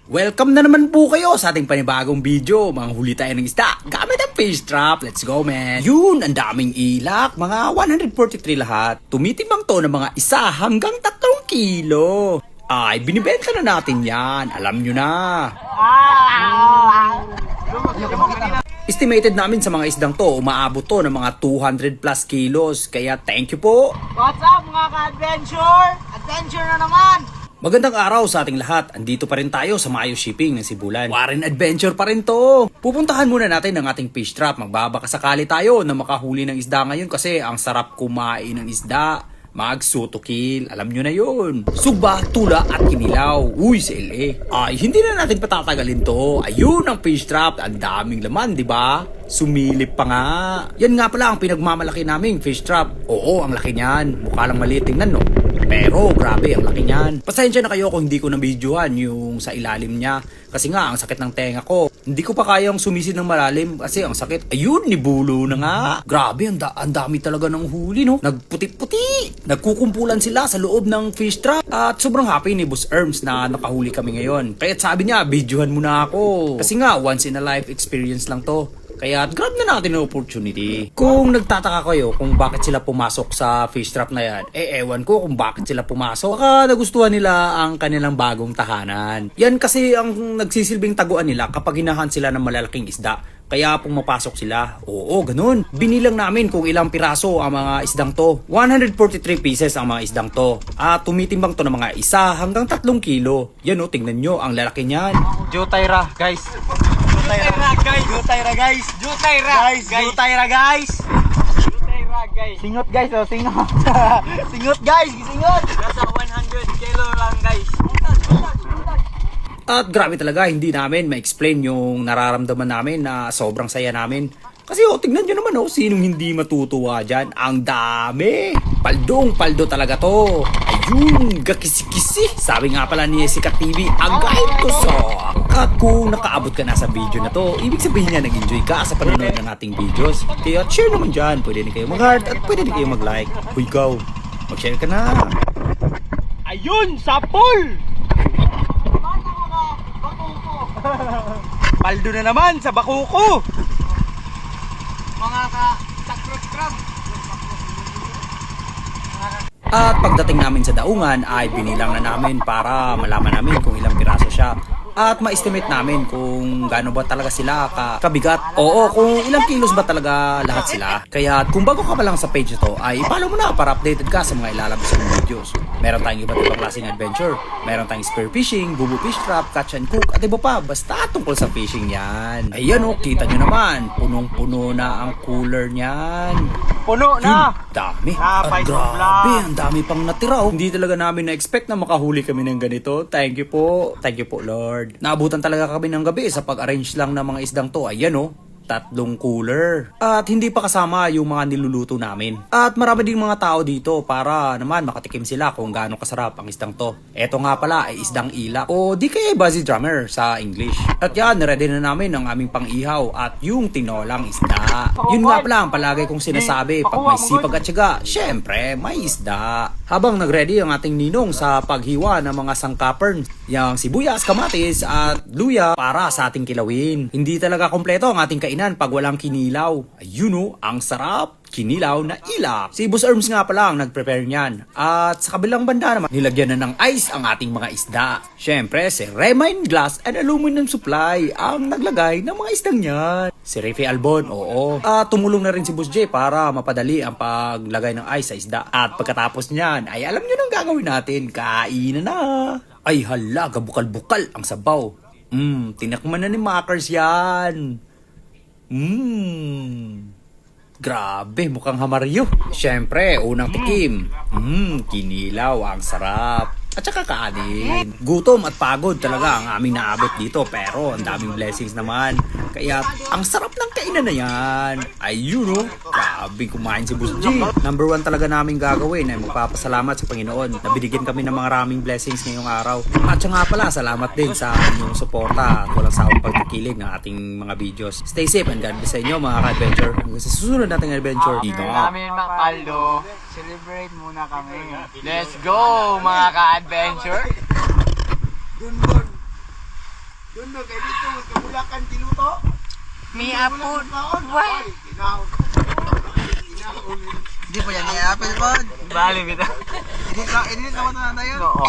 Welcome na naman po kayo sa ating panibagong video. Mga huli tayo ng isda gamit ang fish trap. Let's go, man. Yun, ang daming ilak. Mga 143 lahat. Tumitimbang to ng mga 1 hanggang 3 kilo. Ay, binibenta na natin yan. Alam nyo na. Estimated namin sa mga isdang to, umaabot to ng mga 200 plus kilos. Kaya thank you po. What's up mga ka-adventure? Adventure na naman! Magandang araw sa ating lahat. Andito pa rin tayo sa Mayo Shipping ng Sibulan. Warren Adventure pa rin to. Pupuntahan muna natin ang ating fish trap. Magbabakasakali tayo na makahuli ng isda ngayon kasi ang sarap kumain ng isda. Mag-sotokil. Alam nyo na yun. Sugba, tula at kinilaw. Uy, sa LA. Ay, hindi na natin patatagalin to. Ayun ang fish trap. Ang daming laman, di ba? Sumilip pa nga. Yan nga pala ang pinagmamalaki naming fish trap. Oo, ang laki niyan. Mukha lang maliit tingnan, no? Pero grabe, ang laki niyan. Pasensya na kayo kung hindi ko na-videohan yung sa ilalim niya. Kasi nga, ang sakit ng tenga ko. Hindi ko pa kayang sumisid ng malalim kasi ang sakit. Ayun, nibulo na nga. Grabe, ang dami talaga ng huli, no? Nagputi-puti. Nagkukumpulan sila sa loob ng fish trap. At sobrang happy ni Boss Erms na nakahuli kami ngayon. Kaya sabi niya, videohan mo na ako. Kasi nga, once in a life experience lang to. Kaya grab na natin ang opportunity. Kung nagtataka kayo kung bakit sila pumasok sa fish trap na yan, ewan ko kung bakit sila pumasok. Baka nagustuhan nila ang kanilang bagong tahanan. Yan kasi ang nagsisilbing taguan nila kapag hinahan sila ng malalaking isda. Kaya pumapasok sila. Oo, ganun. Binilang namin kung ilang piraso ang mga isdang to. 143 pieces ang mga isdang to. At tumitimbang to ng mga 1 hanggang 3 kilo. Yan o, tingnan nyo, ang lalaki niyan. Jutayra, guys. Jutayra, guys. Jutayra, guys. Jutayra, guys. Jutayra, guys. Jutayra, guys. Singot, guys. Oh, singot. Singot, guys. Singot. Nasa 100 kilo lang, guys. At grabe talaga, hindi namin ma-explain yung nararamdaman namin na sobrang saya namin. Kasi tingnan nyo naman sinong hindi matutuwa dyan. Ang dami! Paldong-paldo talaga to. Ayun, gakisi-kisi. Sabi nga pala ni Jessica TV, agay to so. At kung nakaabot ka na sa video na to, ibig sabihin niya nag-enjoy ka sa panonood ng ating videos. Kaya share naman dyan. Pwede din kayo mag-heart at pwede din kayo mag-like. Uy, ikaw, mag-share ka na. Ayun, sapol! Paldo na naman sa bakuko. Mga ka-sakrot-crab. At pagdating namin sa daungan ay binilang na namin para malaman namin kung ilang piraso siya. At ma-estimate namin kung gaano ba talaga sila kabigat. Oo, kung ilang kilos ba talaga lahat sila. Kaya kung bago ka pa lang sa page ito, ay follow mo na para updated ka sa mga ilalabas kong videos. Meron tayong iba't ibang klaseng adventure. Meron tayong spear fishing, bubu fish trap, catch and cook, at iba pa. Basta tungkol sa fishing yan. Ayan kita nyo naman. Punong-puno na ang cooler niyan. Puno na. Dami. At Napay grabe, ang dami pang natira. Hindi talaga namin na-expect na makahuli kami ng ganito. Thank you po. Thank you po, Lord. Naabutan talaga kami ng gabi sa pag-arrange lang ng mga isdang to. Ayan 3 cooler. At hindi pa kasama yung mga niluluto namin. At marami ding mga tao dito para naman makatikim sila kung gaano kasarap ang isdang to. Eto nga pala ay isdang ilak o di kaya buzzy drummer sa English. At yan, ready na namin ang aming pang-ihaw at yung tinolang isda. Yun nga pala ang palagay kong sinasabi pag may sipag at tiyaga, syempre may isda. Habang nagready ang ating ninong sa paghiwa ng mga sangkapern, yung sibuyas, kamatis at luya para sa ating kilawin. Hindi talaga kompleto ang ating kainan pag walang kinilaw. Ayun ang sarap. Kinilaw na ilak. Si Boss Erms nga pala ang nag-prepare niyan. At sa kabilang banda naman, nilagyan na ng ice ang ating mga isda. Syempre, si Remine Glass and Aluminum Supply ang naglagay ng mga isdang niyan. Si Riffy Albon, oo. At tumulong na rin si Boss J para mapadali ang paglagay ng ice sa isda. At pagkatapos niyan, ay alam nyo nang gagawin natin. Kainan na. Ay hala, gabukal-bukal ang sabaw. Tinakman na ni Makers yan. Grabe, mukhang hamaryo. Siyempre, unang tikim. Kinilaw, ang sarap. At saka kanin. Gutom at pagod talaga ang aming naabot dito. Pero ang daming blessings naman. Kaya ang sarap ng kainan na yan. Ayun grabe kumain si Boss G. Number 1 talaga namin gagawin ay magpapasalamat sa Panginoon na binigyan kami ng mga maraming blessings ngayong araw. At saka nga pala, salamat din sa inyong suporta at walang sawang pagkikilig ng ating mga videos. Stay safe and God bless sa inyo mga ka-adventure. Hanggang sa susunod nating adventure. Namin mga paldo. Celebrate muna kami. Let's go mga ka-adventure. Dundo kay dito kabulakan diluto. May apple. Why? Hindi po yan, may apple po. Bali, bita. Edit lang, edit naman na tayo. Oo.